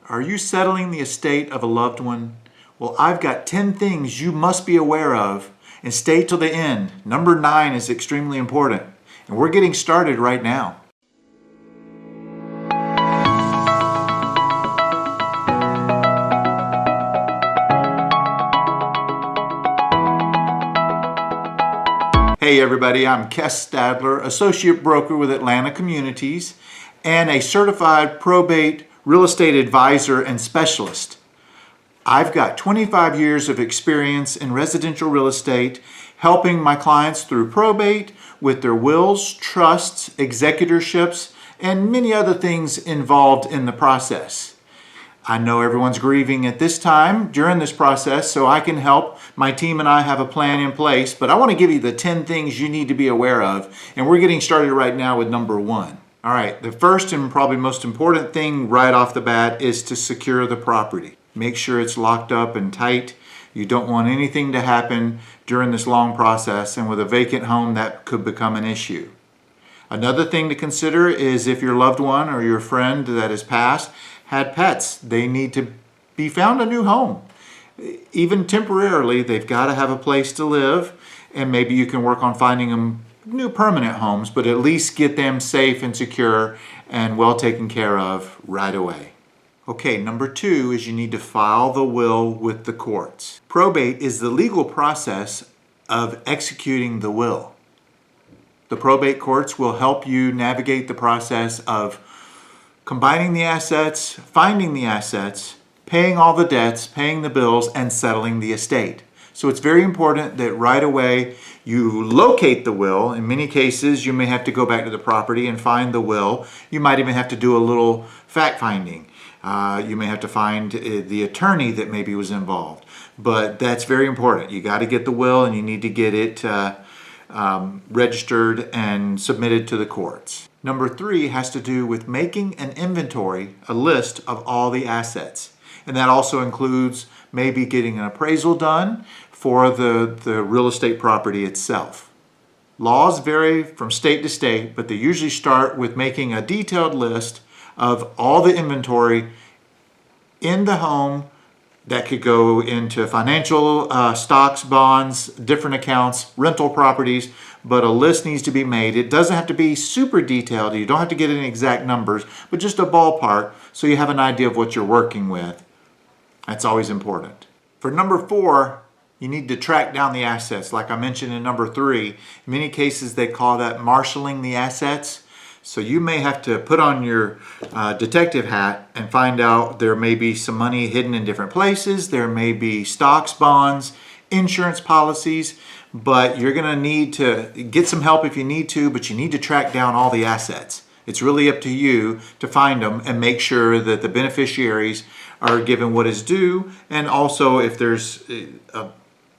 Are you settling the estate of a loved one? Well, I've got 10 things you must be aware of, and stay till the end. Number 9 is extremely important, and we're getting started right now. Hey everybody, I'm Kes Stadler, Associate Broker with Atlanta Communities and a certified probate real estate advisor and specialist. I've got 25 years of experience in residential real estate, helping my clients through probate with their wills, trusts, executorships, and many other things involved in the process. I know everyone's grieving at this time during this process, so I can help. My team and I have a plan in place, but I want to give you the 10 things you need to be aware of, and we're getting started right now with number 1. All right, the first and probably most important thing right off the bat is to secure the property. Make sure it's locked up and tight. You don't want anything to happen during this long process, and with a vacant home, that could become an issue. Another thing to consider is if your loved one or your friend that has passed had pets, they need to be found a new home. Even temporarily, they've got to have a place to live, and maybe you can work on finding them new permanent homes, but at least get them safe and secure and well taken care of right away. Okay, number 2 is you need to file the will with the courts. Probate is the legal process of executing the will. The probate courts will help you navigate the process of combining the assets, finding the assets, paying all the debts, paying the bills, and settling the estate. So it's very important that right away you locate the will. In many cases, you may have to go back to the property and find the will. You might even have to do a little fact finding. You may have to find the attorney that maybe was involved. But that's very important. You got to get the will, and you need to get it registered and submitted to the courts. Number 3 has to do with making an inventory, a list of all the assets. And that also includes maybe getting an appraisal done for the real estate property itself. Laws vary from state to state, but they usually start with making a detailed list of all the inventory in the home. That could go into financial stocks, bonds, different accounts, rental properties, but a list needs to be made. It doesn't have to be super detailed. You don't have to get any exact numbers, but just a ballpark so you have an idea of what you're working with. That's always important. For number 4, you need to track down the assets. Like I mentioned in number 3, in many cases they call that marshaling the assets. So you may have to put on your detective hat and find out there may be some money hidden in different places. There may be stocks, bonds, insurance policies, but you're going to need to get some help if you need to, but you need to track down all the assets. It's really up to you to find them and make sure that the beneficiaries are given what is due, and also if there's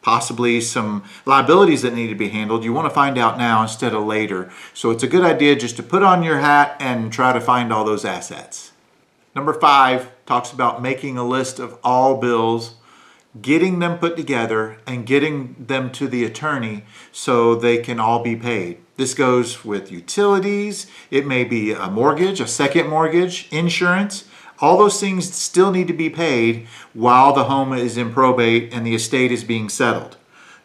possibly some liabilities that need to be handled, you want to find out now instead of later. So it's a good idea just to put on your hat and try to find all those assets. Number 5 talks about making a list of all bills, getting them put together, and getting them to the attorney so they can all be paid. This goes with utilities. It may be a mortgage, a second mortgage, insurance. All those things still need to be paid while the home is in probate and the estate is being settled.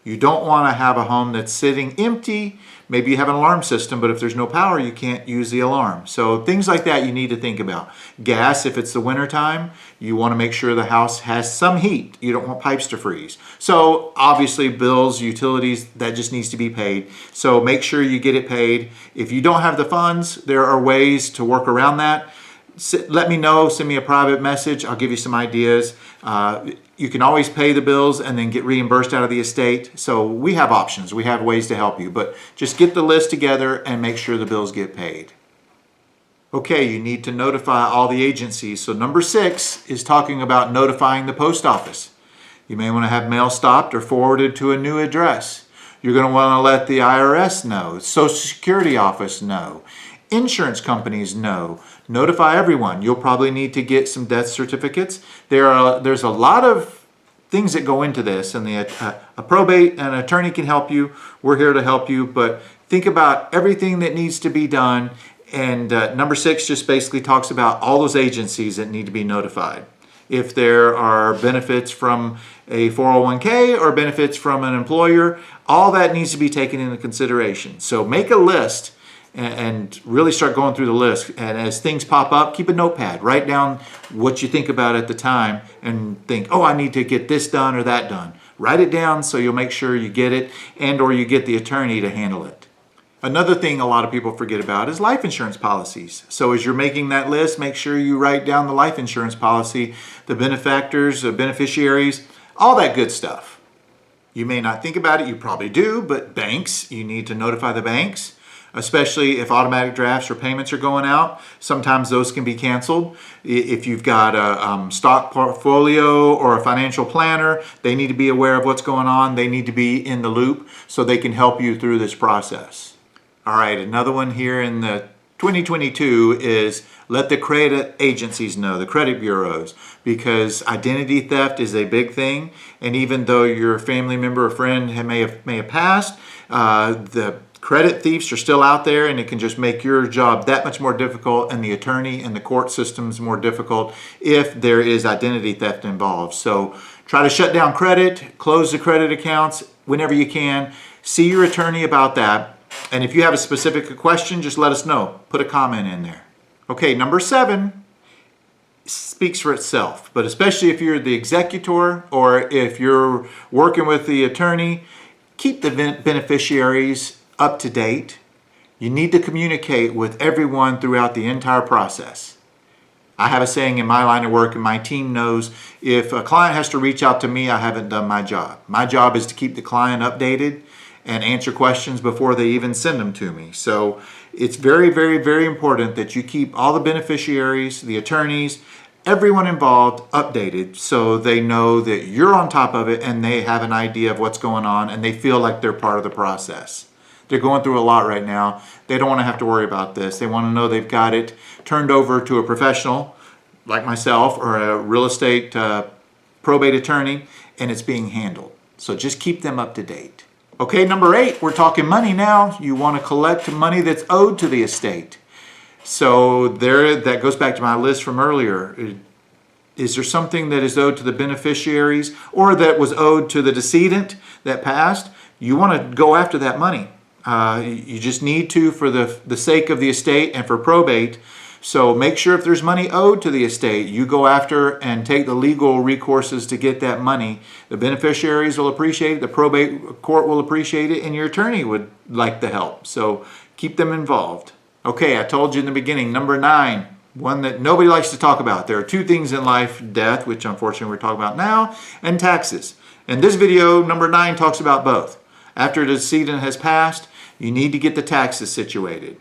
You don't want to have a home that's sitting empty. Maybe you have an alarm system, but if there's no power, you can't use the alarm. So things like that you need to think about. Gas, if it's the winter time, you want to make sure the house has some heat. You don't want pipes to freeze. So obviously bills, utilities, that just needs to be paid. So make sure you get it paid. If you don't have the funds, there are ways to work around that. Let me know, send me a private message. I'll give you some ideas. You can always pay the bills and then get reimbursed out of the estate. So we have options. We have ways to help you, but just get the list together and make sure the bills get paid. Okay, you need to notify all the agencies. So number 6 is talking about notifying the post office. You may want to have mail stopped or forwarded to a new address. You're going to want to let the IRS know, Social Security office know, insurance companies know. Notify everyone. You'll probably need to get some death certificates. There's a lot of things that go into this, and a probate and an attorney can help you. We're here to help you, but think about everything that needs to be done And number 6 just basically talks about all those agencies that need to be notified. If there are benefits from a 401k or benefits from an employer, all that needs to be taken into consideration. So make a list and really start going through the list. And as things pop up, keep a notepad. Write down what you think about at the time and think, oh, I need to get this done or that done. Write it down so you'll make sure you get it and or you get the attorney to handle it. Another thing a lot of people forget about is life insurance policies. So as you're making that list, make sure you write down the life insurance policy, the benefactors, the beneficiaries, all that good stuff. You may not think about it, you probably do, but banks, you need to notify the banks, especially if automatic drafts or payments are going out. Sometimes those can be canceled. If you've got a stock portfolio or a financial planner, they need to be aware of what's going on. They need to be in the loop so they can help you through this process. All right, another one here in the 2022 is let the credit agencies know, the credit bureaus, because identity theft is a big thing. And even though your family member or friend may have passed, the credit thieves are still out there, and it can just make your job that much more difficult and the attorney and the court systems more difficult if there is identity theft involved. So try to shut down credit, close the credit accounts whenever you can. See your attorney about that. And if you have a specific question, just let us know. Put a comment in there. Okay, number 7 speaks for itself, but especially if you're the executor or if you're working with the attorney, keep the beneficiaries up to date. You need to communicate with everyone throughout the entire process. I have a saying in my line of work, and my team knows, if a client has to reach out to me, I haven't done my job. My job is to keep the client updated and answer questions before they even send them to me. So it's very, very, very important that you keep all the beneficiaries, the attorneys, everyone involved updated so they know that you're on top of it and they have an idea of what's going on and they feel like they're part of the process. They're going through a lot right now. They don't want to have to worry about this. They want to know they've got it turned over to a professional like myself or a real estate probate attorney, and it's being handled. So just keep them up to date. Okay, number 8, we're talking money now. You want to collect money that's owed to the estate. So that goes back to my list from earlier. Is there something that is owed to the beneficiaries or that was owed to the decedent that passed? You want to go after that money. You just need to for the sake of the estate and for probate. So make sure if there's money owed to the estate, you go after and take the legal recourses to get that money. The beneficiaries will appreciate it, the probate court will appreciate it, and your attorney would like the help. So keep them involved. Okay, I told you in the beginning, number 9, one that nobody likes to talk about. There are 2 things in life, death, which unfortunately we're talking about now, and taxes. And this video, number 9, talks about both. After the decedent has passed, you need to get the taxes situated.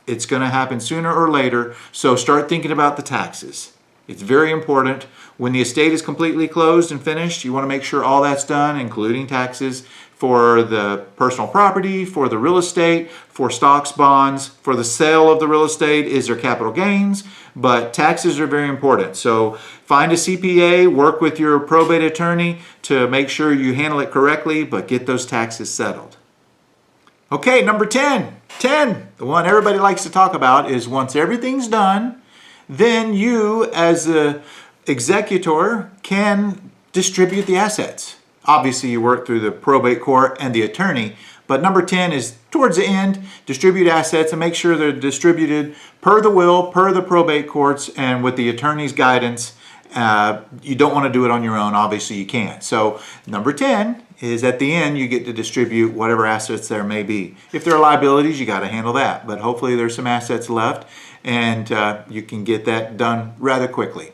It's going to happen sooner or later, so start thinking about the taxes. It's very important. When the estate is completely closed and finished, you want to make sure all that's done, including taxes for the personal property, for the real estate, for stocks, bonds, for the sale of the real estate. Is there capital gains? But taxes are very important. So find a CPA, work with your probate attorney to make sure you handle it correctly, but get those taxes settled. Okay, number 10, the one everybody likes to talk about is once everything's done, then you as the executor can distribute the assets. Obviously you work through the probate court and the attorney, but number 10 is towards the end, distribute assets and make sure they're distributed per the will, per the probate courts, and with the attorney's guidance. You don't want to do it on your own, obviously you can't. So number 10 is at the end you get to distribute whatever assets there may be. If there are liabilities, you got to handle that, but hopefully there's some assets left and you can get that done rather quickly.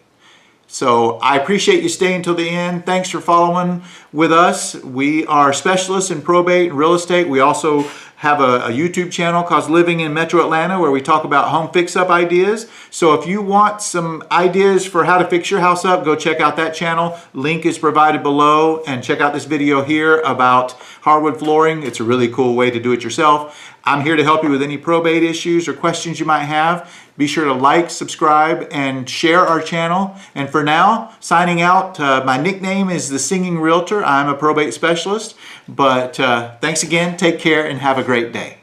So I appreciate you staying till the end. Thanks for following with us. We are specialists in probate and real estate. We also have a YouTube channel called Living in Metro Atlanta where we talk about home fix-up ideas. So if you want some ideas for how to fix your house up, go check out that channel. Link is provided below, and check out this video here about hardwood flooring. It's a really cool way to do it yourself. I'm here to help you with any probate issues or questions you might have. Be sure to like, subscribe, and share our channel. And for now, signing out, my nickname is the Singing Realtor. I'm a probate specialist. But thanks again, take care, and have a great day.